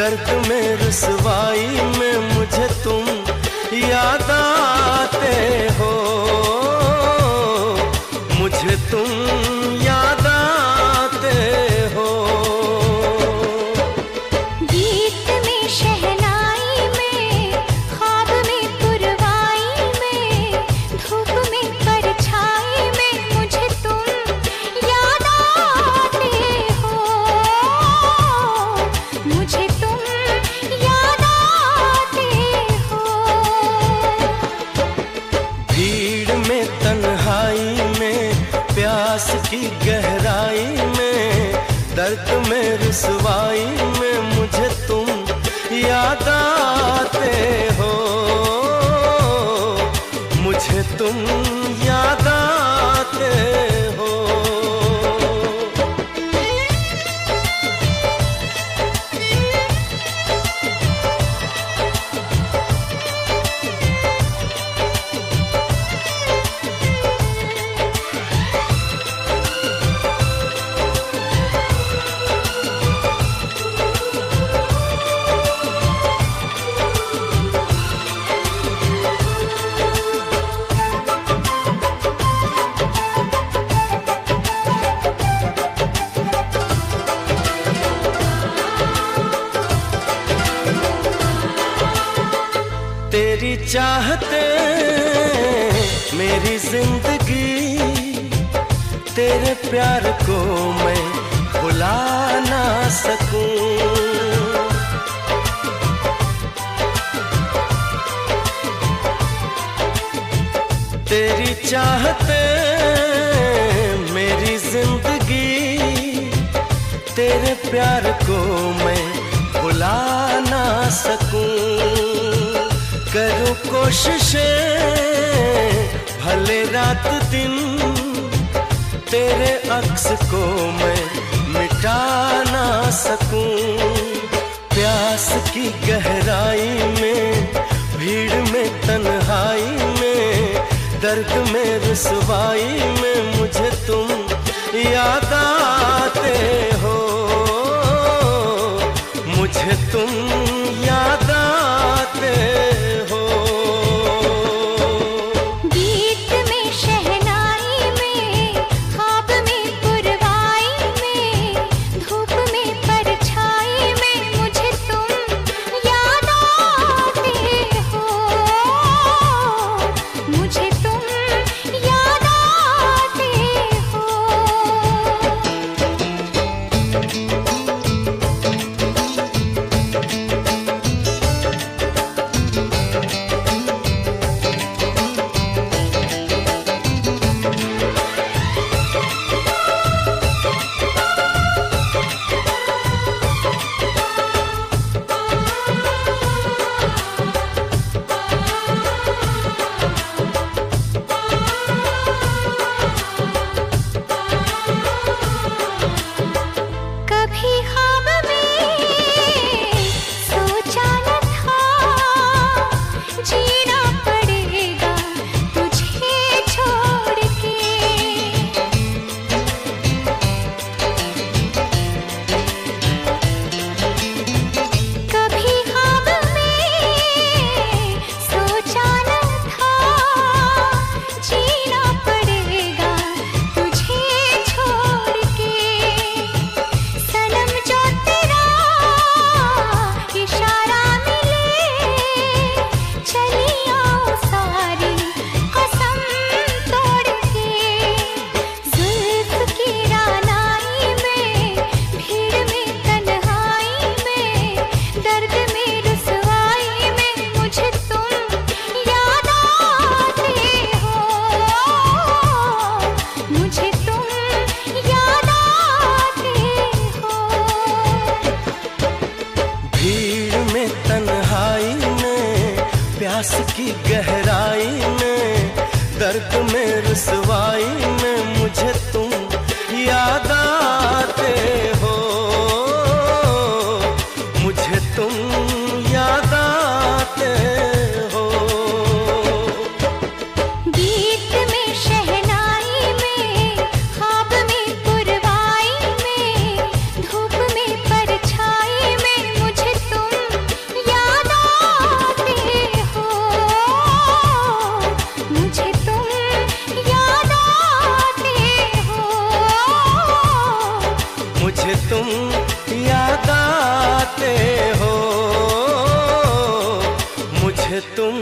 दर्द में रुसवाई में मुझे तुम याद आते हो, मुझे तुम याद आते हो। गीत में शहनाई में, ख्वाब में पुरवाई में, धूप में परछाई में मुझे तुम याद आते हो, मुझे तुम याद आते हो। भीड़ में तन्हाई में, प्यास की गहराई में, दर्द में रुसवाई में मुझे तुम याद आते हो, मुझे तुम याद आते हो। तेरी चाहते मेरी जिंदगी, तेरे प्यार को मैं भुला ना सकूं। तेरी चाहते मेरी जिंदगी, तेरे प्यार को मैं भुला ना सकूं। करूं कोशिशें भले रात दिन, तेरे अक्स को मैं मिटा ना सकूं। प्यास की गहराई में, भीड़ में तन्हाई में, दर्द में रुसवाई में मुझे तुम याद आते हो, मुझे तुम याद आते हो। गीत में शहनाई में, ख्वाब में पुरवाई में, धूप में परछाई में मुझे तुम याद आते हो, मुझे तुम याद आते हो। कभी ख्वाब में सोचा न था, जीना पड़ेगा तुझे छोड़ के। कभी ख्वाब में सोचा न था, जीना पड़ेगा तुझे छोड़ के। सनम जो तेरा इशारा मिले, चली आओ सारी कसम तोड़ के। जुल्फ की रानाई में, भीड़ में तन्हाई में, दर्द में रुसवाई में मुझे तुम याद आते हो, मुझे तुम याद आते हो। भीड़ में तन्हाई में, प्यास की गहराई में, दर्द में रुसवाई में मुझे तुम याद आते हो, मुझे तुम याद आते हो। गीत में शहनाई में, ख्वाब में पुरवाई में, धूप में परछाई में मुझे तुम तुम याद आते हो, मुझे तुम